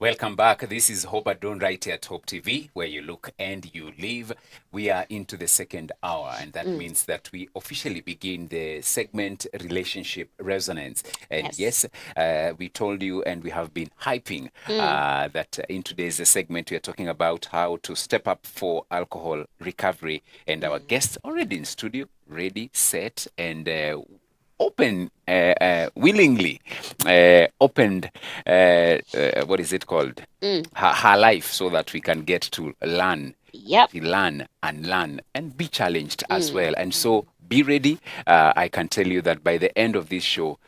Welcome back. This is Hope Adon right here at Hope TV, where you look and you live. We are into the second hour, and that means that we officially begin the segment Relationship Resonance. And Yes. we told you and we have been hyping that in today's segment we are talking about how to step up for alcohol recovery. And our guests already in studio, ready, set, and open willingly opened what is it called her life so that we can get to learn Yep. learn and learn and be challenged as well. And so be ready. I can tell you that by the end of this show,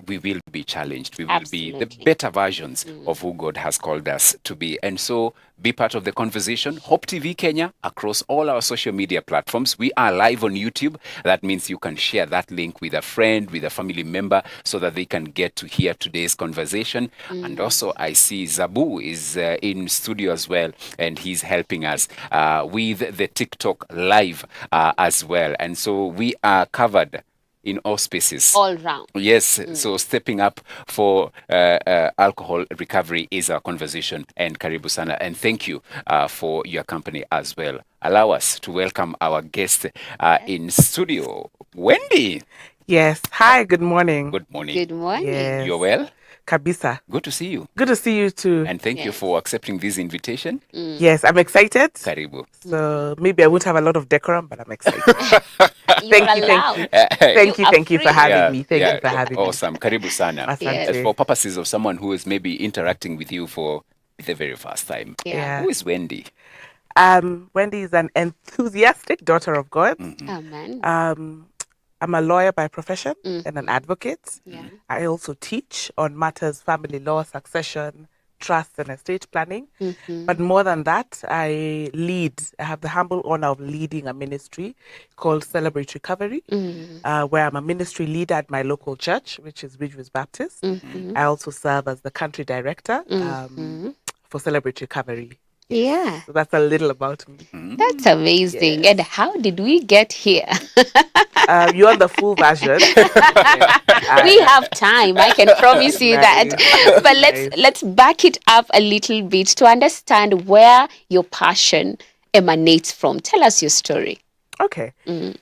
we will be challenged. We will be the Absolutely. better versions of who God has called us to be. And so be part of the conversation. Hope TV Kenya across all our social media platforms. We are live on YouTube. That means you can share that link with a friend, with a family member, so that they can get to hear today's conversation. And also, I see Zabu is in studio as well, and he's helping us with the TikTok live as well. And so we are covered in all spaces. All round. Yes, so stepping up for alcohol recovery is our conversation. And karibu sana. And thank you for your company as well. Allow us to welcome our guest in studio, Wendy. Yes. Hi, good morning. Good morning. Good morning. Yes. You're well? Kabisa. Good to see you. Good to see you too. And thank you Yes. for accepting this invitation. Yes, I'm excited. Karibu. So maybe I won't have a lot of decorum, but I'm excited. You're Thank you, allowed. thank you for free. having me. Thank you for having me. Awesome. Karibu sana. Asante. As for purposes of someone who is maybe interacting with you for the very first time, Yeah. who is Wendy? Wendy is an enthusiastic daughter of God. Amen. I'm a lawyer by profession and an advocate. Yeah. I also teach on matters family law, succession, trust, and estate planning. But more than that, I have the humble honor of leading a ministry called Celebrate Recovery, where I'm a ministry leader at my local church, which is Ridgeways Baptist. I also serve as the country director for Celebrate Recovery. Yeah. So that's a little about me. That's amazing. And how did we get here? You want the full version? We have time. I can promise you that. Nice. But let's back it up a little bit to understand where your passion emanates from. Tell us your story. Okay.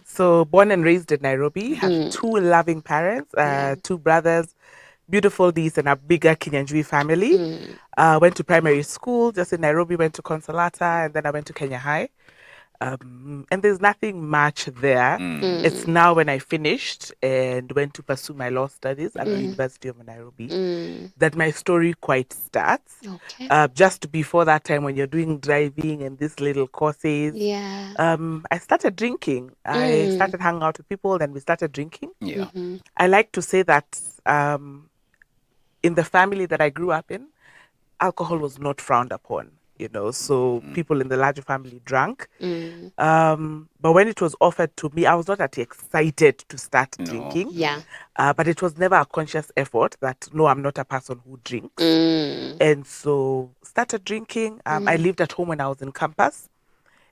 So born and raised in Nairobi, have two loving parents, two brothers, beautiful and a bigger Kinyanjui family. Went to primary school just in Nairobi, went to Consolata, and then I went to Kenya High. And there's nothing much there. It's now when I finished and went to pursue my law studies at the University of Nairobi that my story quite starts. Okay. Just before that time when you're doing driving and these little courses, Yeah. I started drinking. I started hanging out with people, then we started drinking. Yeah. I like to say that in the family that I grew up in, alcohol was not frowned upon, so people in the larger family drank. But when it was offered to me, I was not that excited to start drinking. Yeah. But it was never a conscious effort that, no, I'm not a person who drinks. And so started drinking. I lived at home when I was in campus.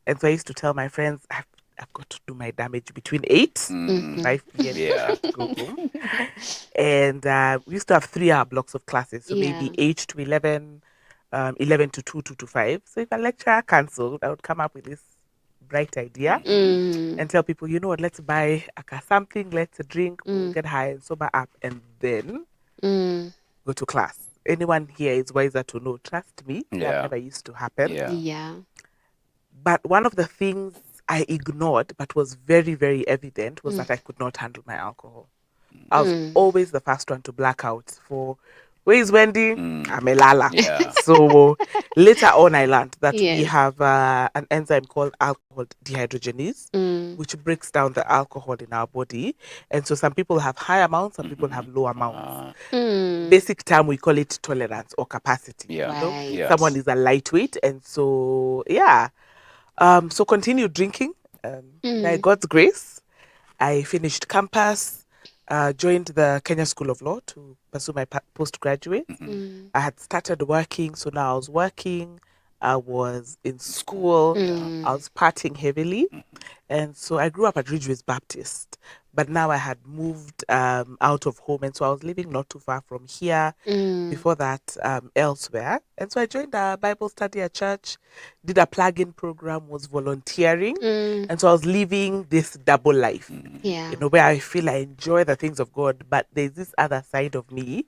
And so I used to tell my friends, I've got to do my damage between 8 and 5 p.m. Yeah. to go home. And we used to have 3-hour blocks of classes. So Yeah. maybe 8 to 11, 11 to 2, 2 to 5. So if a lecturer cancelled, I would come up with this bright idea and tell people, you know what, let's buy something, let's drink, we'll get high and sober up, and then go to class. Anyone here is wiser to know, trust me, Yeah. that never used to happen. Yeah. Yeah. But one of the things I ignored, but was very, very evident, was that I could not handle my alcohol. I was always the first one to black out for, where is Wendy? I'm a lala. Yeah. So later on, I learned that we Yes. have an enzyme called alcohol dehydrogenase, which breaks down the alcohol in our body. And so some people have high amounts, some people have low amounts. Basic term, we call it tolerance or capacity. Yeah. Right. Yes. Someone is a lightweight. And so, yeah. So continued drinking. By God's grace, I finished campus, joined the Kenya School of Law to pursue my postgraduate. I had started working, so now I was working. I was in school. I was partying heavily. And so I grew up at Ridgeways Baptist. but now I had moved out of home, and so I was living not too far from here. Before that, elsewhere, and so I joined a Bible study at church, did a plug-in program, was volunteering, and so I was living this double life. Yeah. You know, where I feel I enjoy the things of God, but there's this other side of me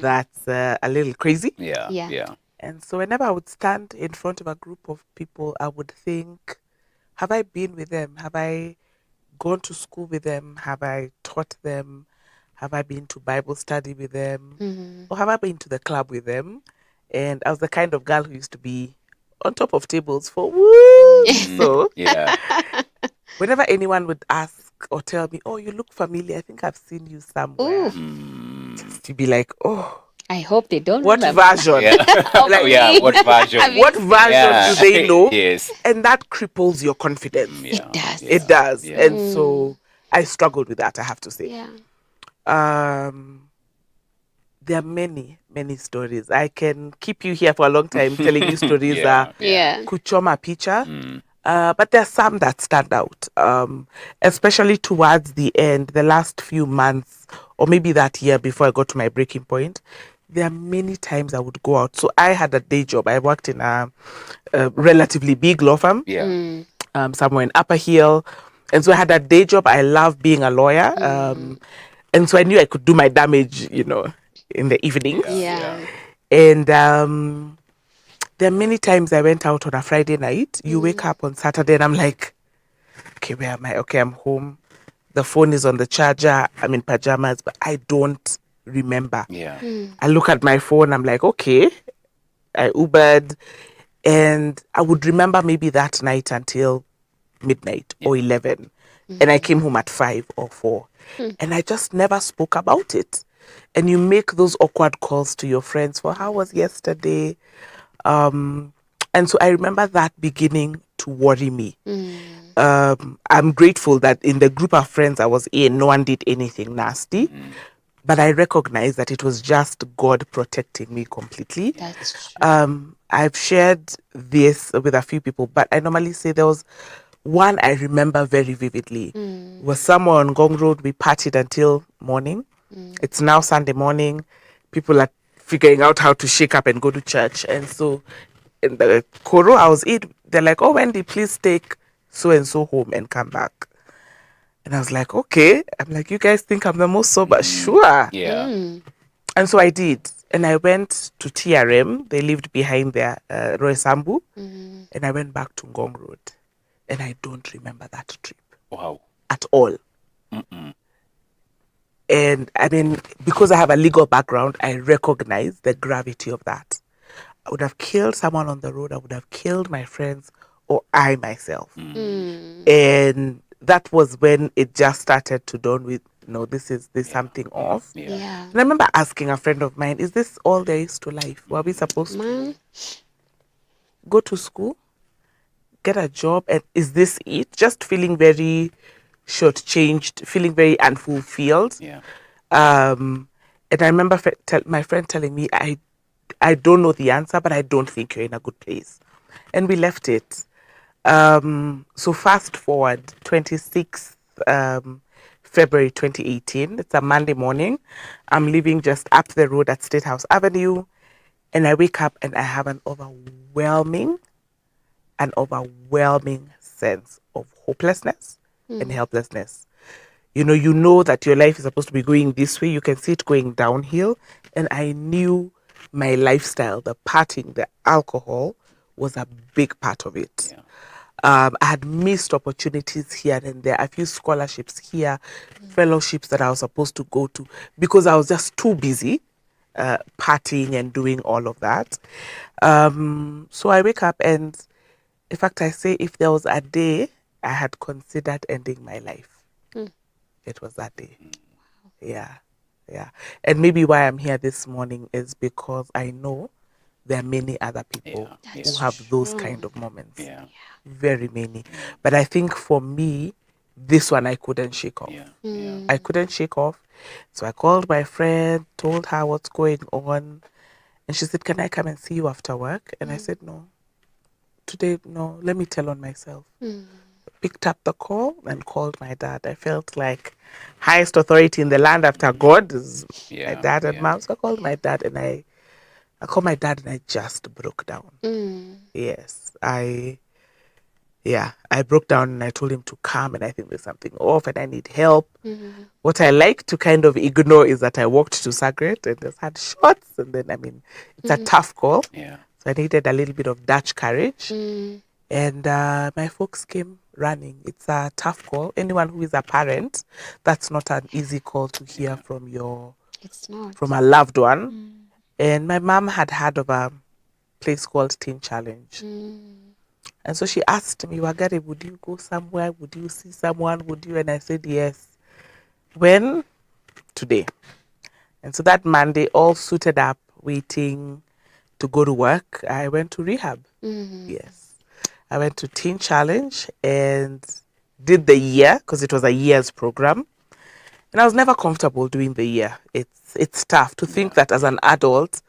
that's a little crazy. Yeah. Yeah. Yeah. And so whenever I would stand in front of a group of people, I would think, have I been with them? Have I gone to school with them? Have I taught them? Have I been to Bible study with them? Or have I been to the club with them? And I was the kind of girl who used to be on top of tables for woos. So Yeah. whenever anyone would ask or tell me, oh, you look familiar, I think I've seen you somewhere. Ooh. Just to be like, oh, I hope they don't what remember. version? Yeah. Like, Yeah. What version? Have you what seen version Yeah. do they know? Yes. And that cripples your confidence. Yeah. does. Yeah. It does. Yeah. And so I struggled with that, I have to say. Yeah. There are many, many stories. I can keep you here for a long time telling you stories Yeah. Yeah. kuchoma picha. But there are some that stand out, especially towards the end, the last few months, or maybe that year before I got to my breaking point. There are many times I would go out. So I had a day job. I worked in a relatively big law firm, Yeah. somewhere in Upper Hill. And so I had a day job. I love being a lawyer. And so I knew I could do my damage, you know, in the evenings. Yeah. And there are many times I went out on a Friday night. You wake up on Saturday and I'm like, okay, where am I? Okay, I'm home. The phone is on the charger. I'm in pajamas, but I don't remember. Yeah. I look at my phone. I'm like, okay, I Ubered. And I would remember maybe that night until midnight or 11. And I came home at 5 or 4. And I just never spoke about it. And you make those awkward calls to your friends for how was yesterday? And so I remember that beginning to worry me. I'm grateful that in the group of friends I was in, no one did anything nasty. But I recognize that it was just God protecting me completely. That's true. I've shared this with a few people, but I normally say there was one I remember very vividly. Was somewhere on Gong Road. We partied until morning. It's now Sunday morning. People are figuring out how to shake up and go to church. And so in the Koro I was in, they're like, oh, Wendy, please take so and so home and come back. And I was like, okay. I'm like, you guys think I'm the most sober? Sure. Yeah. And so I did. And I went to TRM. They lived behind there, Roy Sambu. And I went back to Ngong Road. And I don't remember that trip Wow. at all. And I mean, because I have a legal background, I recognize the gravity of that. I would have killed someone on the road. I would have killed my friends or I myself. And that was when it just started to dawn with, no, there's something off. Yeah. Yeah. And I remember asking a friend of mine, is this all there is to life? Were we supposed to Man. go to school, get a job, and is this it? Just feeling very shortchanged, feeling very unfulfilled. Yeah. And I remember my friend telling me, I don't know the answer, but I don't think you're in a good place. And we left it. So fast forward, 26th February 2018. It's a Monday morning. I'm living just up the road at State House Avenue. And I wake up and I have an overwhelming sense of hopelessness and helplessness. You know that your life is supposed to be going this way. You can see it going downhill. And I knew my lifestyle, the partying, the alcohol was a big part of it. Yeah. I had missed opportunities here and there, a few scholarships here, fellowships that I was supposed to go to because I was just too busy partying and doing all of that. So I wake up and, in fact, I say if there was a day I had considered ending my life, it was that day. Yeah. And maybe why I'm here this morning is because I know there are many other people Yeah. who have those kind of moments. Yeah. Very many. But I think for me, this one I couldn't shake off. Yeah. Yeah. I couldn't shake off. So I called my friend, told her what's going on. And she said, can I come and see you after work? And I said, no. Today, no. Let me tell on myself. picked up the call and called my dad. I felt like highest authority in the land after God is my Yeah. dad and Yeah. mom. So I called my dad and I called my dad and I just broke down. Yes, I broke down and I told him to come and I think there's something off and I need help. What I like to kind of ignore is that I walked to Sagret and just had shots. And then, I mean, it's a tough call. Yeah. So I needed a little bit of Dutch courage. And my folks came running. It's a tough call. Anyone who is a parent, that's not an easy call to hear from It's not. from a loved one. And my mom had heard of a place called Teen Challenge. And so she asked me, Wagare, would you go somewhere? Would you see someone? Would you? And I said, yes. When? Today. And so that Monday, all suited up, waiting to go to work, I went to rehab. Yes. I went to Teen Challenge and did the year, because it was a year's program. And I was never comfortable doing the year. It's tough to think that as an adult,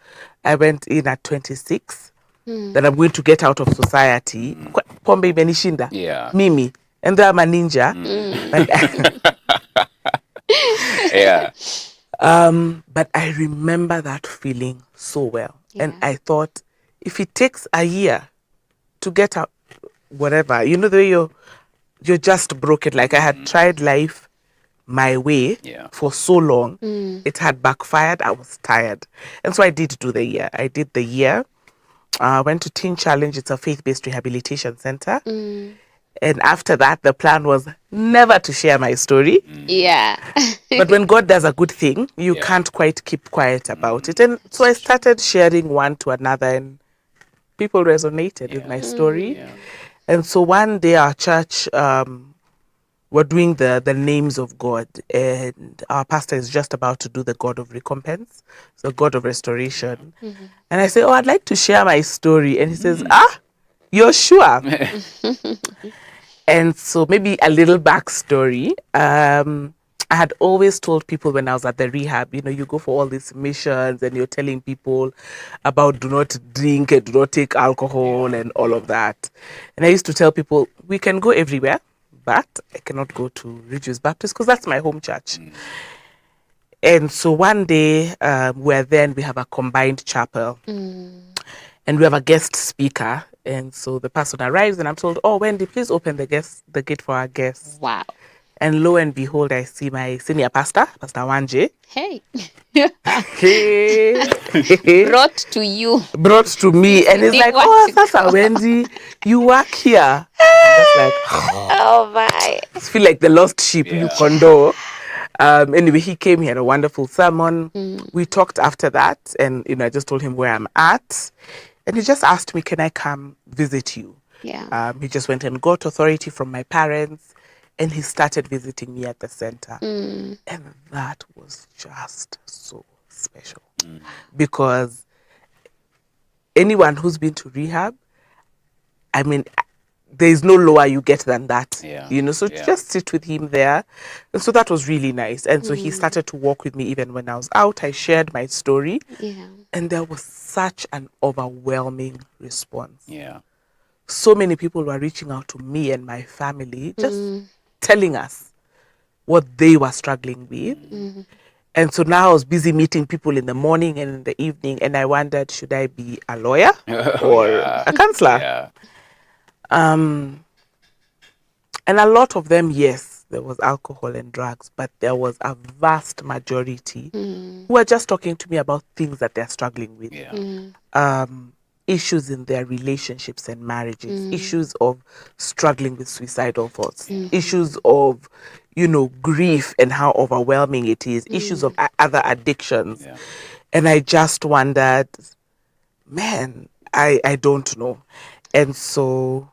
I went in at 26, that I'm going to get out of society. Pombe imenishinda. Yeah. Mimi. And I'm a ninja. Yeah. But I remember that feeling so well. And Yeah. I thought, if it takes a year to get out, whatever, you know, the way you're just broken. Like I had tried life my way Yeah. for so long. It had backfired. I was tired. And so I did do the year. I did the year. Went to Teen Challenge. It's a faith-based rehabilitation center. And after that, the plan was never to share my story. Yeah. But when God does a good thing, you Yeah. can't quite keep quiet about it. And so I started sharing one to another, and people resonated with my story. Yeah. And so one day our church were doing the names of God, and our pastor is just about to do the God of recompense, so God of restoration. And I say, oh, I'd like to share my story. And he says, you're sure? And so maybe a little backstory. I had always told people when I was at the rehab, you know, you go for all these missions and you're telling people about do not drink and do not take alcohol and all of that. And I used to tell people, we can go everywhere, but I cannot go to Ridgeways Baptist because that's my home church. And so one day, we're there and we have a combined chapel. And we have a guest speaker. And so the person arrives and I'm told, oh, Wendy, please open the gate for our guests. Wow. And lo and behold, I see my senior pastor, Pastor Wanje. Hey. Hey. Brought to you. Brought to me. And he's Didn't like, want oh, to Pastor go." Wendy, you work here. I'm just like, Oh my. I feel like the lost sheep, you condo. Anyway, he came, he had a wonderful sermon. We talked after that, and I just told him where I'm at. And he just asked me, can I come visit you? Yeah. He just went and got authority from my parents, and he started visiting me at the center. And that was just so special. Because anyone who's been to rehab, I mean, there is no lower you get than that. So just sit with him there. And so that was really nice. And so he started to walk with me even when I was out. I shared my story. Yeah. And there was such an overwhelming response. Yeah. So many people were reaching out to me and my family, just telling us what they were struggling with. And so now I was busy meeting people in the morning and in the evening. And I wondered, should I be a lawyer or a counselor? Yeah. And a lot of them, yes, there was alcohol and drugs, but there was a vast majority who were just talking to me about things that they're struggling with. Yeah. Issues in their relationships and marriages, issues of struggling with suicidal thoughts, issues of, grief and how overwhelming it is, issues of other addictions. Yeah. And I just wondered, man, I don't know. And so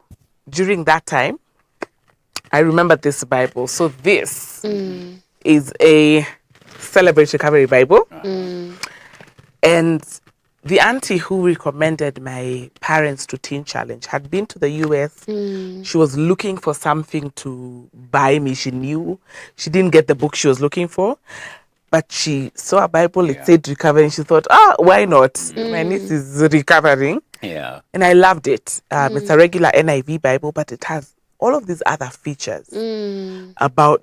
during that time, I remember this Bible. So this is a Celebrate Recovery Bible. And the auntie who recommended my parents to Teen Challenge had been to the US. She was looking for something to buy me. She knew she didn't get the book she was looking for, but she saw a Bible. It said recovery, and she thought, why not? My niece is recovering. Yeah. And I loved it. It's a regular NIV Bible, but it has all of these other features about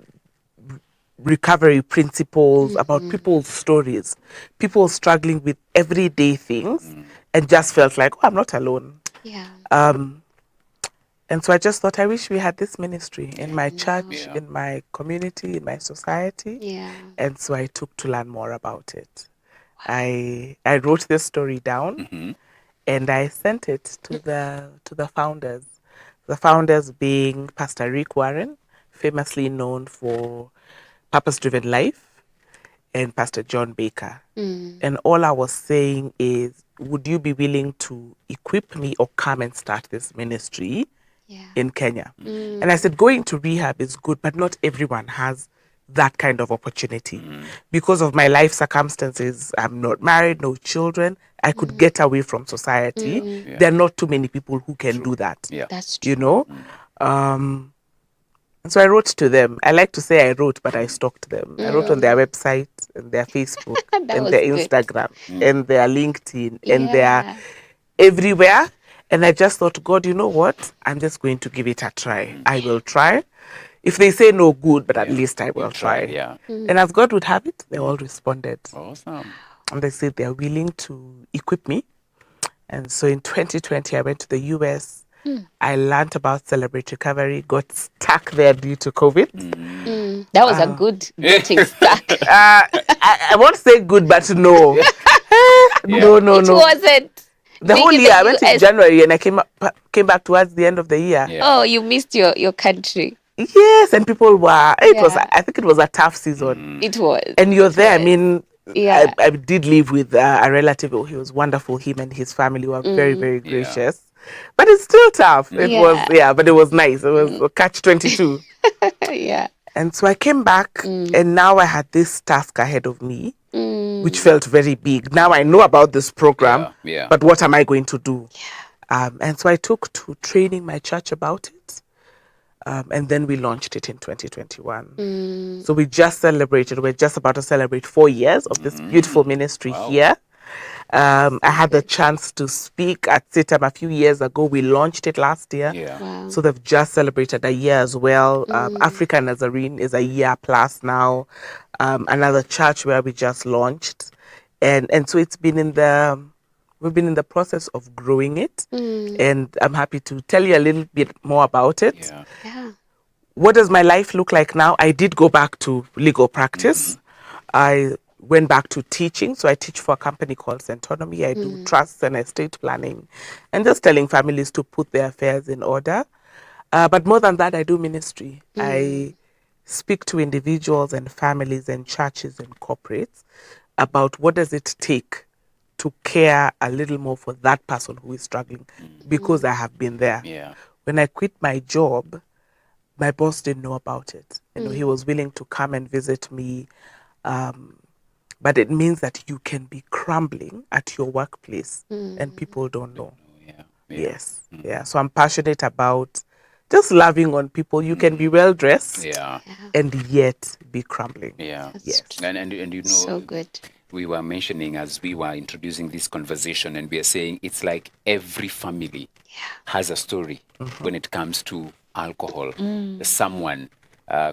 recovery principles, about people's stories, people struggling with everyday things, and just felt like, oh, I'm not alone. Yeah. And so I just thought, I wish we had this ministry in my church, Yeah. in my community, in my society. Yeah. And so I took to learn more about it. I wrote this story down and I sent it to the founders. The founders being Pastor Rick Warren, famously known for Purpose Driven Life, and Pastor John Baker. And all I was saying is, would you be willing to equip me or come and start this ministry Yeah. in Kenya? And I said, going to rehab is good, but not everyone has that kind of opportunity. Because of my life circumstances, I'm not married, no children. I could get away from society. Yeah. There are not too many people who can do that. Yeah. That's true. You know? And so I wrote to them. I like to say I wrote, but I stalked them. I wrote on their website and their Facebook That and was their good. Instagram and their LinkedIn and their Yeah. everywhere. And I just thought, God, you know what? I'm just going to give it a try. I will try. If they say no, good, but at least I will You'll try. Yeah. And as God would have it, they all responded. Awesome. And they said they're willing to equip me. And so in 2020, I went to the US. I learned about Celebrate Recovery, got stuck there due to COVID. That was a good getting stuck. I won't say good, but no. No, no, It no. wasn't. The Being whole in year, I went in US. January and I came back towards the end of the year. Yeah. Oh, you missed your country. Yes, and people were, Yeah. I think it was a tough season. It was. And you're there. I mean, Yeah. I did live with a relative. Oh, he was wonderful. Him and his family were very, very gracious. But it's still tough. It was, but it was nice. It was a catch 22. Yeah. And so I came back, and now I had this task ahead of me, which felt very big. Now I know about this program, Yeah. but what am I going to do? And so I took to training my church about it. And then we launched it in 2021. So we just celebrated, we're just about to celebrate 4 years of this beautiful ministry here. I had the chance to speak at CITAM a few years ago. We launched it last year. Yeah. Wow. So they've just celebrated a year as well. Africa Nazarene is a year plus now. Another church where we just launched. And so we've been in the process of growing it. And I'm happy to tell you a little bit more about it. Yeah. Yeah. What does my life look like now? I did go back to legal practice. I went back to teaching. So I teach for a company called Centonomy. I do trusts and estate planning and just telling families to put their affairs in order. But more than that, I do ministry. I speak to individuals and families and churches and corporates about what does it take to care a little more for that person who is struggling, because I have been there. Yeah. When I quit my job, my boss didn't know about it. He was willing to come and visit me. But it means that you can be crumbling at your workplace and people don't know. Yeah. Yes. Yeah. So I'm passionate about just loving on people. You can be well dressed Yeah. and yet be crumbling. Yeah. That's And you know, so good. we were mentioning as we were introducing this conversation, and we are saying it's like every family has a story when it comes to alcohol. Someone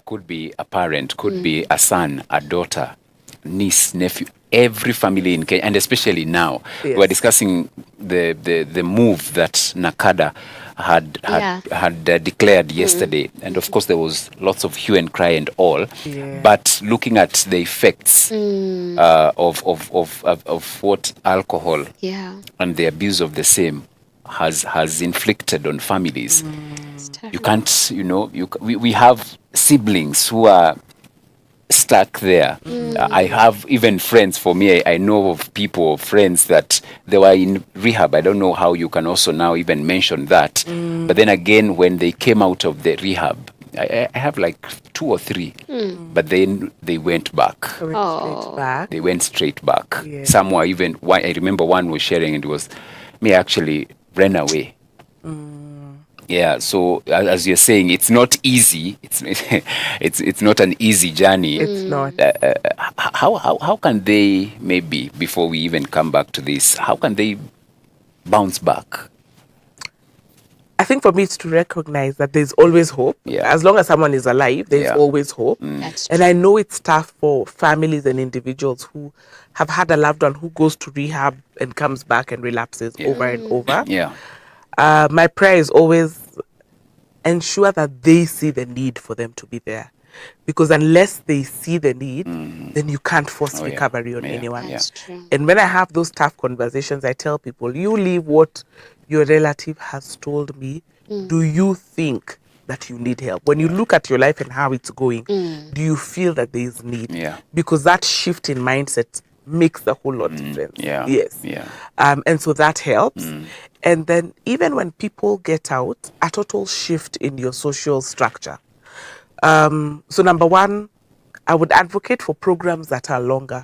could be a parent, could be a son, a daughter, niece, nephew. Every family in Kenya, and especially now, Yes. we're discussing the move that Nakada had declared yesterday, and of course there was lots of hue and cry and all. Yeah. But looking at the effects of what alcohol Yeah. and the abuse of the same has inflicted on families. It's You terrible. can't, we have siblings who are stuck there. I have even friends, for me, I know of people, friends that they were in rehab. I don't know how you can also now even mention that. But then again, when they came out of the rehab, I have like 2 or 3, but then they went back. So it's straight back. They went straight back. Yeah. Some were even, I remember one was sharing, and it was, me actually ran away. Yeah, so as you're saying, it's not easy. It's not an easy journey. It's not. How can they, maybe before we even come back to this, how can they bounce back? I think for me it's to recognize that there's always hope. Yeah. As long as someone is alive, there's Yeah. always hope. That's And I know it's tough for families and individuals who have had a loved one who goes to rehab and comes back and relapses over and over. Yeah. My prayer is always ensure that they see the need for them to be there. Because unless they see the need, then you can't force Oh, yeah. recovery on Yeah. anyone. That's true. And when I have those tough conversations, I tell people, you leave what your relative has told me. Do you think that you need help? When you look at your life and how it's going, do you feel that there is need? Yeah. Because that shift in mindset makes a whole lot of difference. Yeah. Yes. Yeah. And so that helps. And then even when people get out, a total shift in your social structure. So number one, I would advocate for programs that are longer.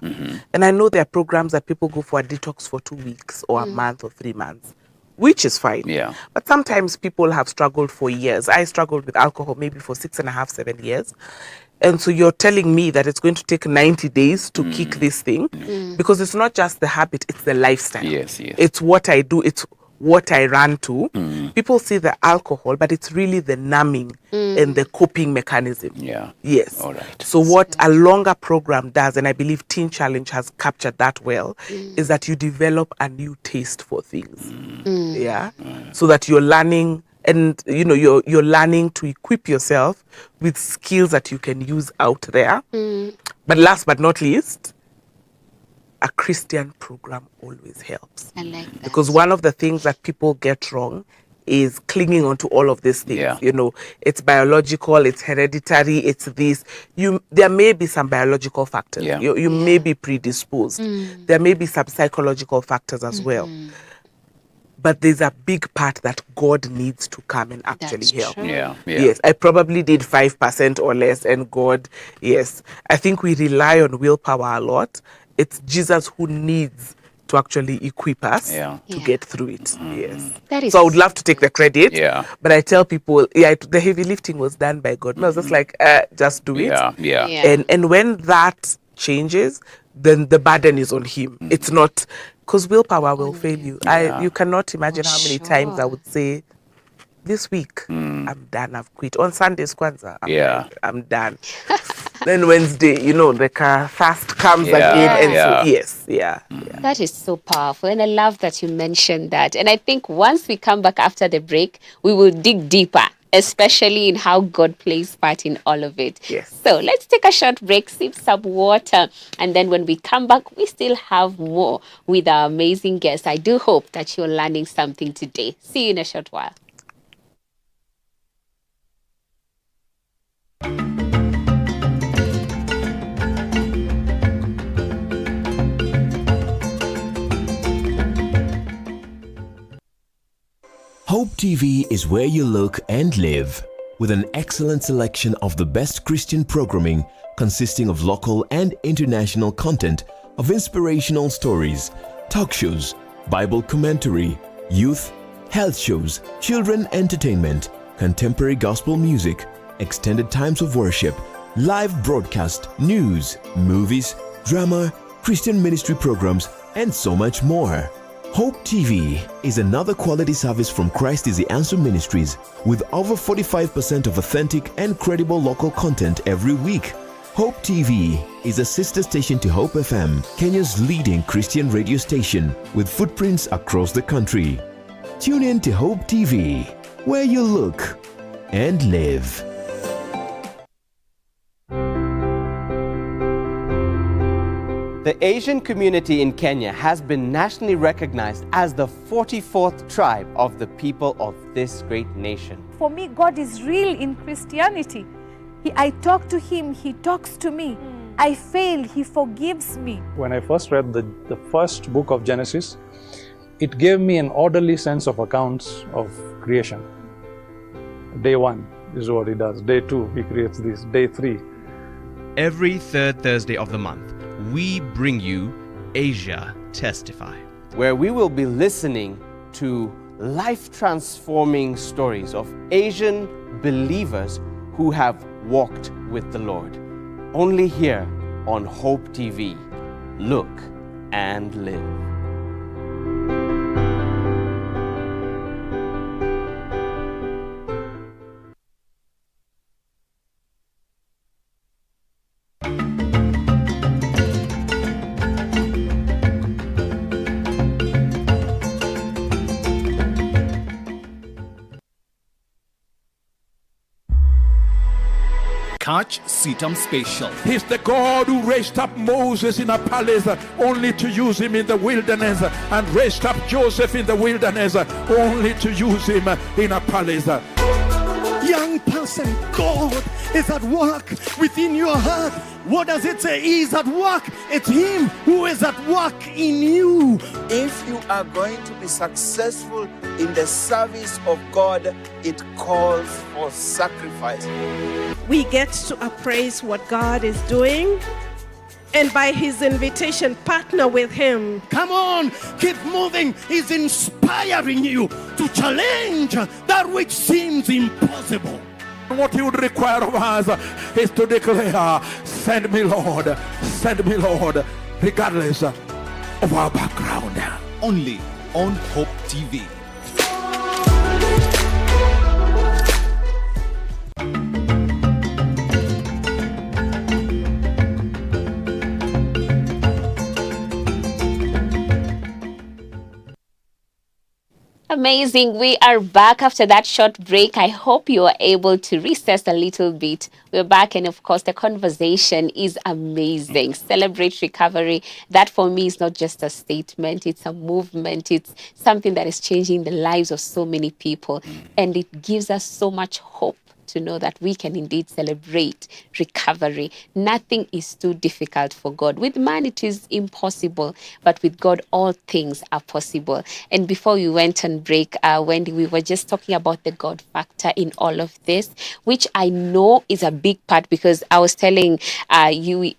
And I know there are programs that people go for a detox for 2 weeks or a month or 3 months, which is fine. Yeah. But sometimes people have struggled for years. I struggled with alcohol maybe for 6.5, 7 years. And so you're telling me that it's going to take 90 days to kick this thing, because it's not just the habit, it's the lifestyle. Yes, yes. It's what I do, it's what I run to. People see the alcohol, but it's really the numbing and the coping mechanism. Yeah. Yes. All right. So what a longer program does, and I believe Teen Challenge has captured that well, is that you develop a new taste for things. Yeah. So that you're learning, and you're learning to equip yourself with skills that you can use out there. But last but not least, a Christian program always helps. I like that. Because one of the things that people get wrong is clinging on to all of these things. Yeah. It's biological, it's hereditary, it's this. There may be some biological factors. Yeah. You may be predisposed. There may be some psychological factors as well. But there's a big part that God needs to come and actually That's help. true. Yeah. Yeah. Yes, I probably did 5% or less, and God, yes. I think we rely on willpower a lot. It's Jesus who needs to actually equip us Yeah. to Yeah. get through it. Yes. That is So I would love to take the credit. Yeah. But I tell people, the heavy lifting was done by God. And I was just like, just do it. Yeah. Yeah. Yeah. And when that changes, then the burden is on him. It's not, because willpower will fail you. Yeah. You cannot imagine how many times I would say, this week, I'm done, I've quit. On Sundays, Kwanzaa, I'm done. Then Wednesday, the fast comes Yeah. again. And Yeah. so, yes, yeah. That is so powerful. And I love that you mentioned that. And I think once we come back after the break, we will dig deeper, especially in how God plays part in all of it. Yes. So let's take a short break, sip some water. And then when we come back, we still have more with our amazing guests. I do hope that you're learning something today. See you in a short while. Hope TV is where you look and live, with an excellent selection of the best Christian programming consisting of local and international content of inspirational stories, talk shows, Bible commentary, youth, health shows, children entertainment, contemporary gospel music, extended times of worship, live broadcast, news, movies, drama, Christian ministry programs, and so much more. Hope TV is another quality service from Christ is the Answer Ministries, with over 45% of authentic and credible local content every week. Hope TV is a sister station to Hope FM, Kenya's leading Christian radio station, with footprints across the country. Tune in to Hope TV, where you look and live. The Asian community in Kenya has been nationally recognized as the 44th tribe of the people of this great nation. For me, God is real in Christianity. I talk to Him, He talks to me. I fail, He forgives me. When I first read the first book of Genesis, it gave me an orderly sense of accounts of creation. Day 1 is what He does. Day 2, He creates this. Day 3. Every third Thursday of the month, we bring you Asia Testify, where we will be listening to life-transforming stories of Asian believers who have walked with the Lord. Only here on Hope TV. Look and live. March Sitam Special. He's the God who raised up Moses in a palace only to use him in the wilderness, and raised up Joseph in the wilderness only to use him in a palace. Young person, God is at work within your heart. What does it say? He is at work. It's Him who is at work in you. If you are going to be successful in the service of God, it calls for sacrifice. We get to appraise what God is doing, and by His invitation, partner with Him. Come on, keep moving. He's inspiring you to challenge that which seems impossible. What He would require of us is to declare, send me Lord, regardless of our background. Only on Hope TV. Amazing. We are back after that short break. I hope you are able to recess a little bit. We're back, and of course, the conversation is amazing. Celebrate recovery. That for me is not just a statement, it's a movement. It's something that is changing the lives of so many people, and it gives us so much hope to know that we can indeed celebrate recovery. Nothing is too difficult for God. With man, it is impossible, but with God, all things are possible. And before we went on break, Wendy, we were just talking about the God factor in all of this, which I know is a big part, because I was telling you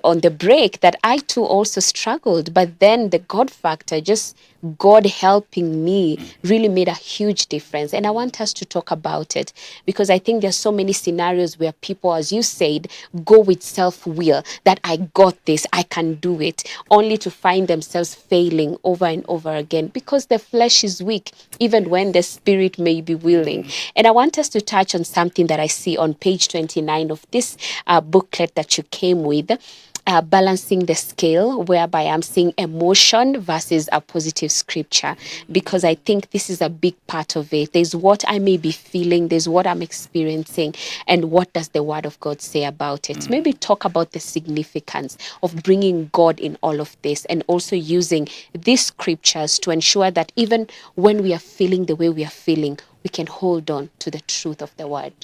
on the break that I too also struggled, but then the God factor, just God helping me, really made a huge difference. And I want us to talk about it, because I think there's so many scenarios where people, as you said, go with self-will, that I got this, I can do it, only to find themselves failing over and over again, because the flesh is weak, even when the spirit may be willing. And I want us to touch on something that I see on page 29 of this booklet that you came with. Balancing the scale, whereby I'm seeing emotion versus a positive scripture, because I think this is a big part of it. There's what I may be feeling, there's what I'm experiencing, and what does the Word of God say about it? Maybe talk about the significance of bringing God in all of this, and also using these scriptures to ensure that even when we are feeling the way we are feeling, we can hold on to the truth of the Word.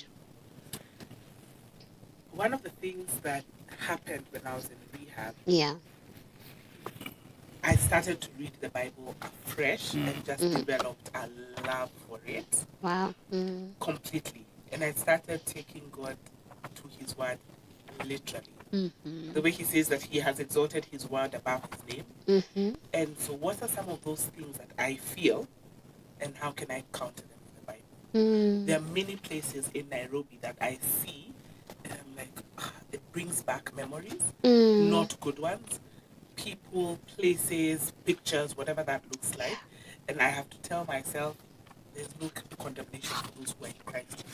One of the things that happened when I was in rehab, I started to read the Bible afresh and just developed a love for it. Wow. Completely. And I started taking God to His Word literally. The way He says that He has exalted His Word above His name. And so what are some of those things that I feel, and how can I counter them in the Bible? There are many places in Nairobi that I see, and I'm like, it brings back memories, not good ones. People, places, pictures, whatever that looks like. And I have to tell myself, there's no condemnation for those who are in Christ.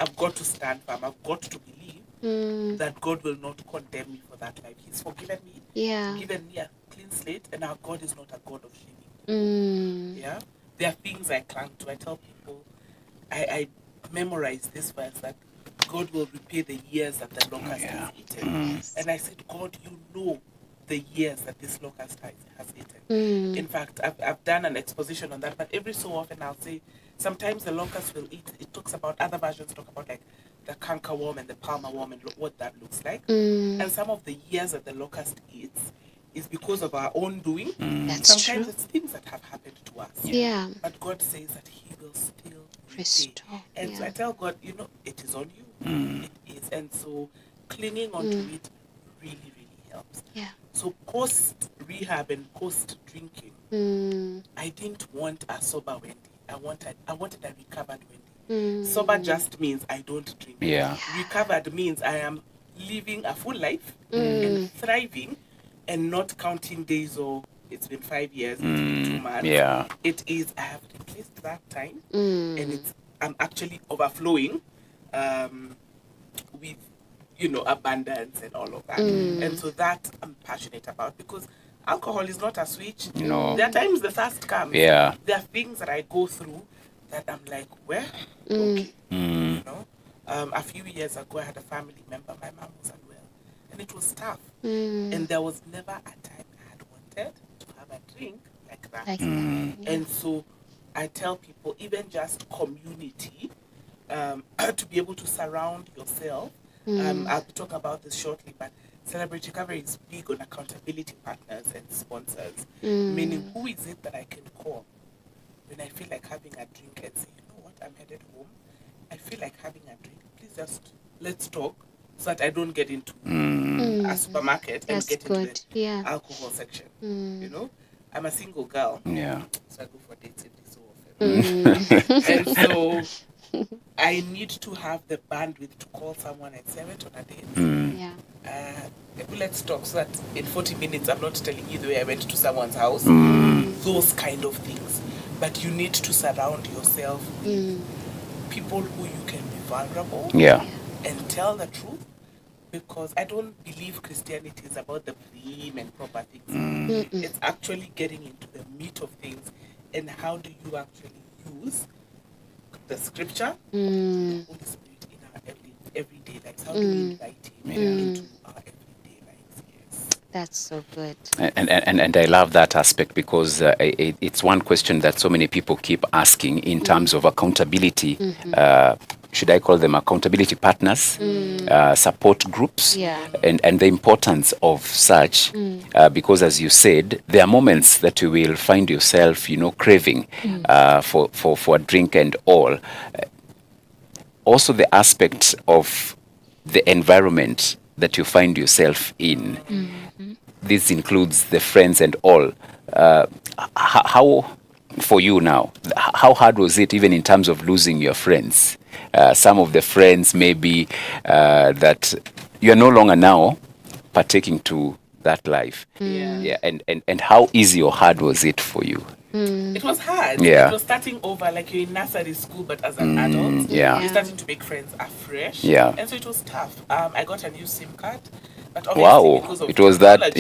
I've got to stand firm. I've got to believe that God will not condemn me for that life. He's forgiven me. Given me a clean slate, and our God is not a God of shaming. There are things I clung to. I tell people, I memorize this verse, that God will repay the years that the locust has eaten. And I said, God, you know the years that this locust has eaten. In fact, I've done an exposition on that, but every so often I'll say, sometimes the locust will eat. It talks about, other versions talk about like the canker worm and the palmer worm and what that looks like. And some of the years that the locust eats is because of our own doing. Sometimes it's things that have happened to us. But God says that He will still restore. And so I tell God, you know, it is on you. It is. And so clinging onto it really, really helps. So post rehab and post drinking, I didn't want a sober Wendy. I wanted a recovered Wendy. Sober just means I don't drink. Recovered means I am living a full life and thriving, and not counting days or it's been 5 years, it's been 2 months. It is, I have replaced that time, and I'm actually overflowing with, you know, abundance and all of that. And so that I'm passionate about, because alcohol is not a switch. There are times the thirst comes. There are things that I go through that I'm like, where? Okay. You know? A few years ago, I had a family member. My mom was unwell, and it was tough. And there was never a time I had wanted to have a drink like that. And so I tell people, even just community, to be able to surround yourself. I'll be talking about this shortly, but Celebrate Recovery is big on accountability partners and sponsors. Meaning, who is it that I can call when I feel like having a drink and say, you know what, I'm headed home. I feel like having a drink. Please just let's talk so that I don't get into a supermarket and get into the alcohol section. You know, I'm a single girl. So I go for dates every so often. And so I need to have the bandwidth to call someone and say, I went on a date. Let's talk so that in 40 minutes I'm not telling you the way I went to someone's house. Those kind of things. But you need to surround yourself with people who you can be vulnerable and tell the truth, because I don't believe Christianity is about the prim and proper things. It's actually getting into the meat of things, and how do you actually use the scripture, the Holy Spirit in our everyday lives? How do we invite him into our everyday lives? Yes. That's so good. And I love that aspect, because it's one question that so many people keep asking in terms of accountability. Should I call them accountability partners, support groups, and the importance of such, because as you said, there are moments that you will find yourself, craving for a drink and all. Also the aspect of the environment that you find yourself in. This includes the friends and all. How, for you now, how hard was it, even in terms of losing your friends? Some of the friends maybe that you're no longer now partaking to that life. And how easy or hard was it for you? It was hard. Yeah. It was starting over, like you're in nursery school, but as an adult, you're starting to make friends afresh. And so it was tough. I got a new SIM card, but obviously because of it was that.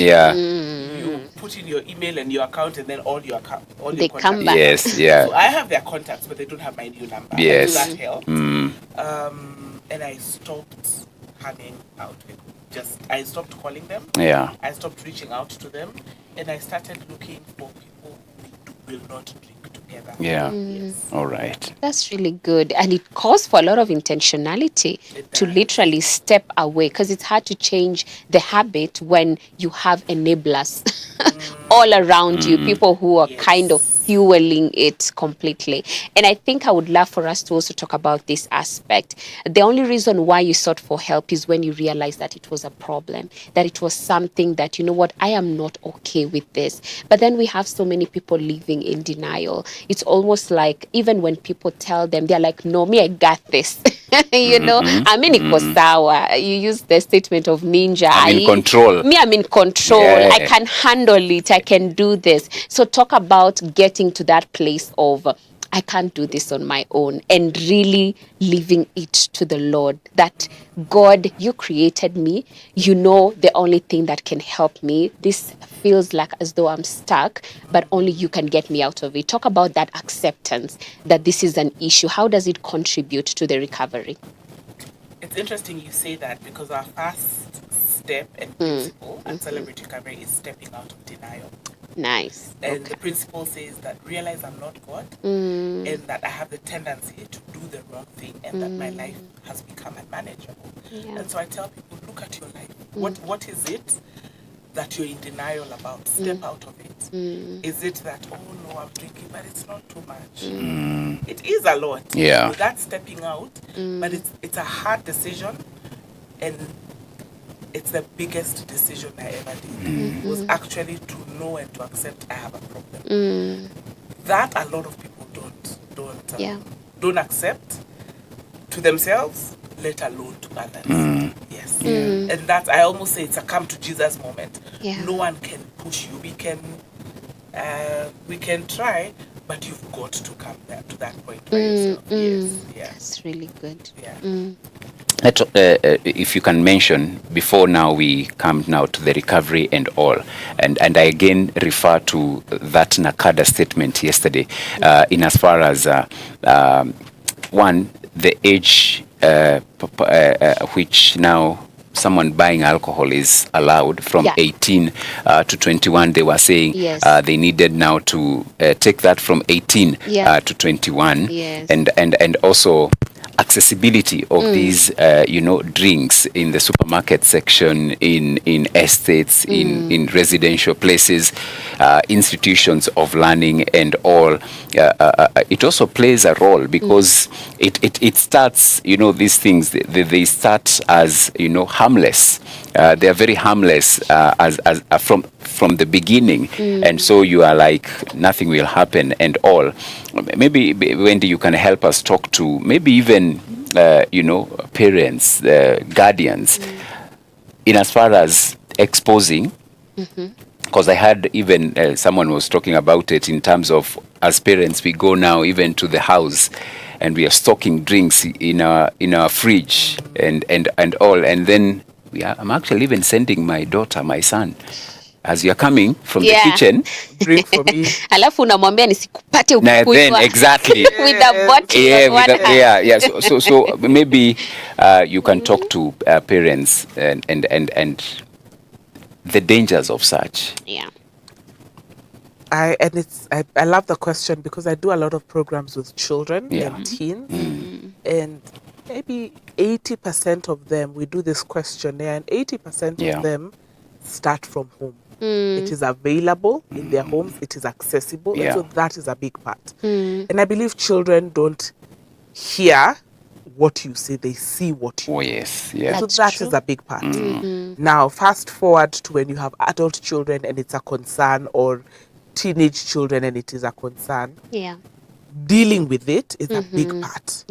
you put in your email and your account, and then all your contacts come back. Yes, So I have their contacts, but they don't have my new number. Yes. So that helped. And I stopped hanging out with I stopped calling them. I stopped reaching out to them, and I started looking for people who will not drink together. Yes. All right. That's really good. And it calls for a lot of intentionality to literally step away, because it's hard to change the habit when you have enablers all around you, people who are kind of fueling it completely. And I think I would love for us to also talk about this aspect. The only reason why you sought for help is when you realized that it was a problem, that it was something that, you know what, I am not okay with this. But then we have so many people living in denial. It's almost like even when people tell them, they're like, no, me, I got this. You know, I'm in Ikosawa. You use the statement of ninja. I'm in control. Me, I'm in control. I can handle it. I can do this. So talk about getting to that place of I can't do this on my own, and really leaving it to the Lord, that God, you created me. You know the only thing that can help me. This feels like as though I'm stuck, but only you can get me out of it. Talk about that acceptance that this is an issue. How does it contribute to the recovery? It's interesting you say that, because our first step and principle at Celebrate Recovery is stepping out of denial. Nice. And the principle says that realize I'm not God, and that I have the tendency to do the wrong thing, and that my life has become unmanageable. And so I tell people, look at your life. What is it that you're in denial about? Step out of it. Is it that, oh no, I'm drinking, but it's not too much? It is a lot. So that's stepping out, but it's a hard decision, and it's the biggest decision I ever did. Was actually to know and to accept I have a problem. That a lot of people don't accept to themselves, let alone to others. Yes. And that's, I almost say, it's a come to Jesus moment. No one can push you. We can try, but you've got to come there to that point by yourself. That's really good. If you can mention, before now we come now to the recovery and all, and I again refer to that Nakada statement yesterday, in as far as one, the age which now someone buying alcohol is allowed from 18 to 21. They were saying they needed now to take that from 18 to 21, and also accessibility of these drinks in the supermarket section, in estates, in residential places, institutions of learning and all. It also plays a role because it starts, these things, they start as harmless. They are very harmless as from the beginning, and so you are like, nothing will happen and all. Maybe Wendy, you can help us talk to maybe even parents, guardians, in as far as exposing. Because I heard even someone was talking about it in terms of, as parents, we go now even to the house and we are stocking drinks in our fridge and all, and then I'm actually even sending my daughter, my son, as you're coming from the kitchen, drink for me. Alafu unamwambia nisikupate then exactly with a bottle so maybe you can talk to parents and the dangers of such. I love the question because I do a lot of programs with children and teens, and maybe 80% of them, we do this questionnaire, and 80% of them start from home. It is available in their homes, it is accessible, and so that is a big part. And I believe children don't hear what you say, they see what you say. So that is a big part. Now, fast forward to when you have adult children and it's a concern, or teenage children and it is a concern. Dealing with it is a big part.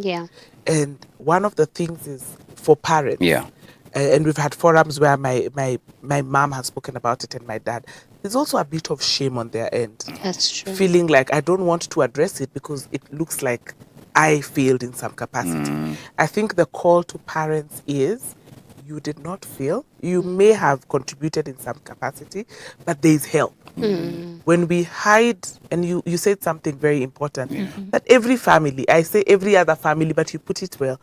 And one of the things is for parents. And we've had forums where my mom has spoken about it, and my dad. There's also a bit of shame on their end. That's true. Feeling like I don't want to address it because it looks like I failed in some capacity. I think the call to parents is, you did not fail. You may have contributed in some capacity, but there is help. When we hide, and you said something very important, that every family, I say every other family, but you put it well,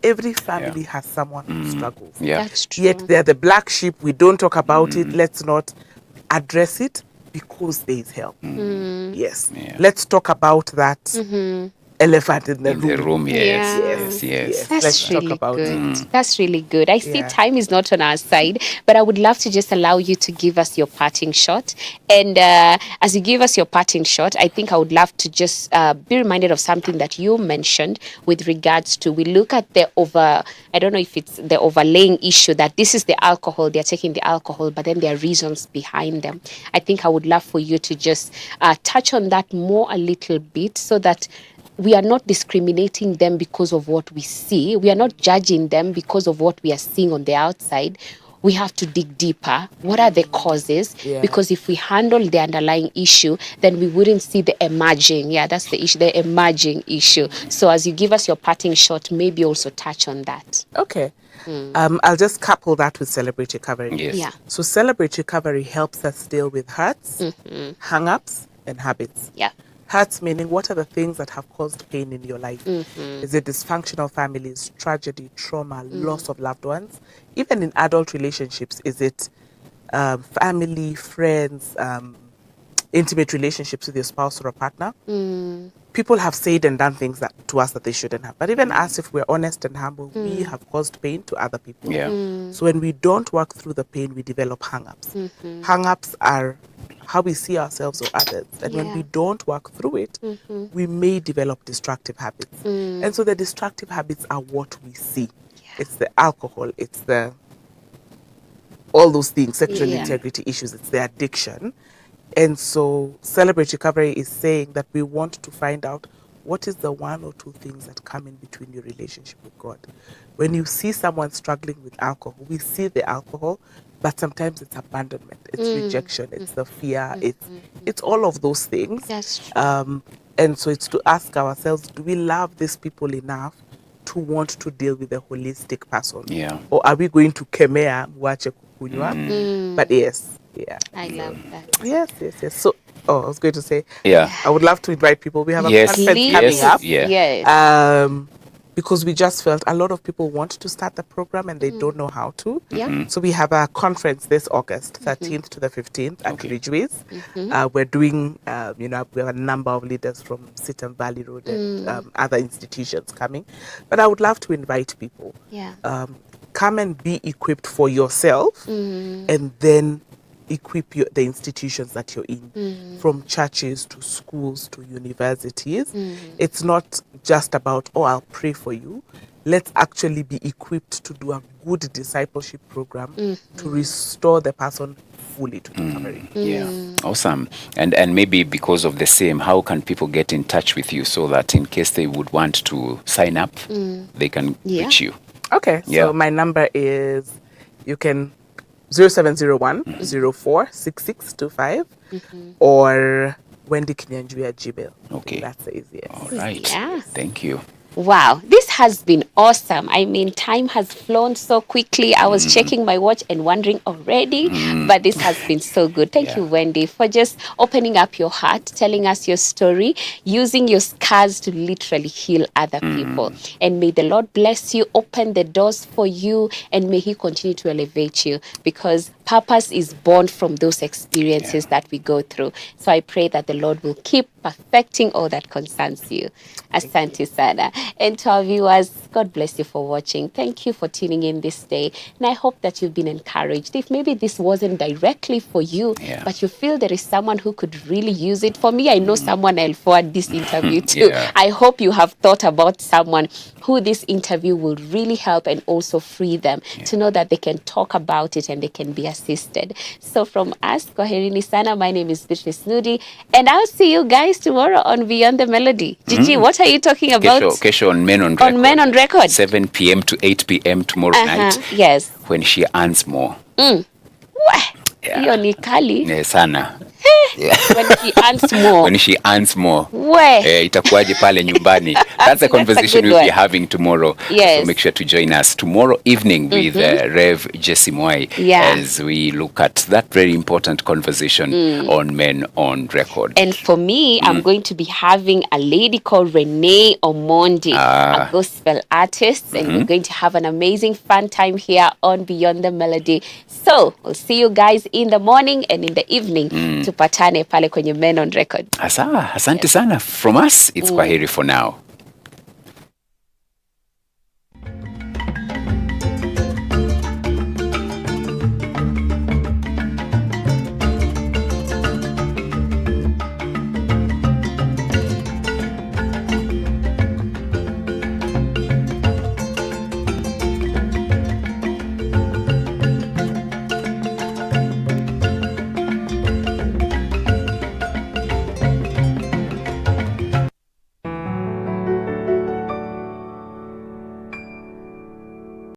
every family has someone who struggles. That's true. Yet they're the black sheep. We don't talk about it. Let's not address it because there is help. Yes. Let's talk about that elephant in the room. Yes. That's Let's really talk about good. it. That's really good. I see time is not on our side, but I would love to just allow you to give us your parting shot. And as you give us your parting shot, I think I would love to just be reminded of something that you mentioned with regards to, we look at the I don't know if it's the overlaying issue that this is the alcohol, they're taking the alcohol, but then there are reasons behind them. I think I would love for you to just touch on that more a little bit, so that we are not discriminating them because of what we see. We are not judging them because of what we are seeing on the outside. We have to dig deeper. What are the causes? Because if we handle the underlying issue, then we wouldn't see the emerging. That's the issue, the emerging issue. So as you give us your parting shot, maybe also touch on that. Okay. I'll just couple that with Celebrate Recovery. So Celebrate Recovery helps us deal with hurts, hang-ups, and habits. Hurts meaning, what are the things that have caused pain in your life? Is it dysfunctional families, tragedy, trauma, loss of loved ones? Even in adult relationships, is it family, friends, intimate relationships with your spouse or a partner? People have said and done things to us that they shouldn't have. But even us, if we're honest and humble, we have caused pain to other people. So when we don't work through the pain, we develop hang-ups. Hang-ups are how we see ourselves or others. And when we don't work through it, we may develop destructive habits. And so the destructive habits are what we see. It's the alcohol, it's all those things, sexual integrity issues, it's the addiction. And so Celebrate Recovery is saying that we want to find out what is the one or two things that come in between your relationship with God. When you see someone struggling with alcohol, we see the alcohol, but sometimes it's abandonment, it's rejection, it's the fear, it's all of those things. And so it's to ask ourselves, do we love these people enough to want to deal with a holistic person? Or are we going to kemea mwache kukunywa? But yes. I love that. Yes. So, I was going to say, I would love to invite people. We have a conference coming up. because we just felt a lot of people want to start the program and they don't know how to. Yeah. So we have a conference this August 13th to the 15th at Ridgeways. We're doing, we have a number of leaders from Sitam Valley Road and other institutions coming. But I would love to invite people. Yeah. Come and be equipped for yourself and then equip the institutions that you're in, from churches to schools to universities. It's not just about, oh, I'll pray for you. Let's actually be equipped to do a good discipleship program to restore the person fully to the covering. Yeah, awesome. And maybe because of the same, how can people get in touch with you so that in case they would want to sign up, they can reach you? Okay, so my number is, you can 0701 046625 or Wendy Kinyanjui at Gmail. Okay. That's the easiest. All right. Yeah. Thank you. Wow, this has been awesome. I mean, time has flown so quickly. I was checking my watch and wondering already, but this has been so good. Thank you, Wendy, for just opening up your heart, telling us your story, using your scars to literally heal other people. And may the Lord bless you, open the doors for you, and may He continue to elevate you, because purpose is born from those experiences that we go through. So I pray that the Lord will keep perfecting all that concerns you. Asante sana. And to our viewers, God bless you for watching. Thank you for tuning in this day. And I hope that you've been encouraged. If maybe this wasn't directly for you, but you feel there is someone who could really use it. For me, I know someone I'll forward this interview to. I hope you have thought about someone who this interview will really help and also free them to know that they can talk about it and they can be assisted. So from us, Kwaherini sana. My name is Beatrice Nudi, and I'll see you guys tomorrow on Beyond the Melody. Gigi, what are you talking about? Kesho on Men on Record. On Men on Record. 7 p.m. to 8 p.m. tomorrow night. Yes. When she earns more. Hiyo ni kali. Sana. When she earns more. When she earns more. Where? Itakuwaje pale nyumbani. That's a conversation we'll be having tomorrow. Yes. So make sure to join us tomorrow evening with Rev Jesse Mwai as we look at that very important conversation on Men on Record. And for me, I'm going to be having a lady called Renee Omondi, a gospel artist, and we're going to have an amazing fun time here on Beyond the Melody. So we'll see you guys in the morning and in the evening. Tupatane pale kwenye Men on Record. Asante sana. From us, it's Kwaheri for now.